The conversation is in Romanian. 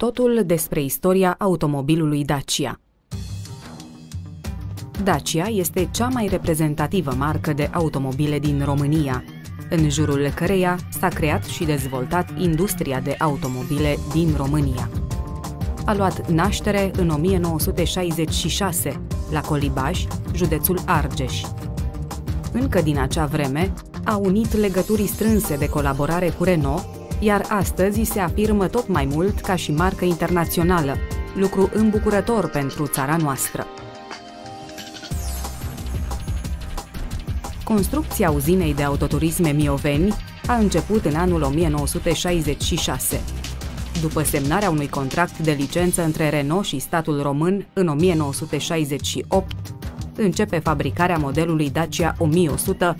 Totul despre istoria automobilului Dacia. Dacia este cea mai reprezentativă marcă de automobile din România, în jurul căreia s-a creat și dezvoltat industria de automobile din România. A luat naștere în 1966, la Colibaș, județul Argeș. Încă din acea vreme, a unit legături strânse de colaborare cu Renault, iar astăzi se afirmă tot mai mult ca și marcă internațională, lucru îmbucurător pentru țara noastră. Construcția uzinei de autoturisme Mioveni a început în anul 1966. După semnarea unui contract de licență între Renault și statul român în 1968, începe fabricarea modelului Dacia 1100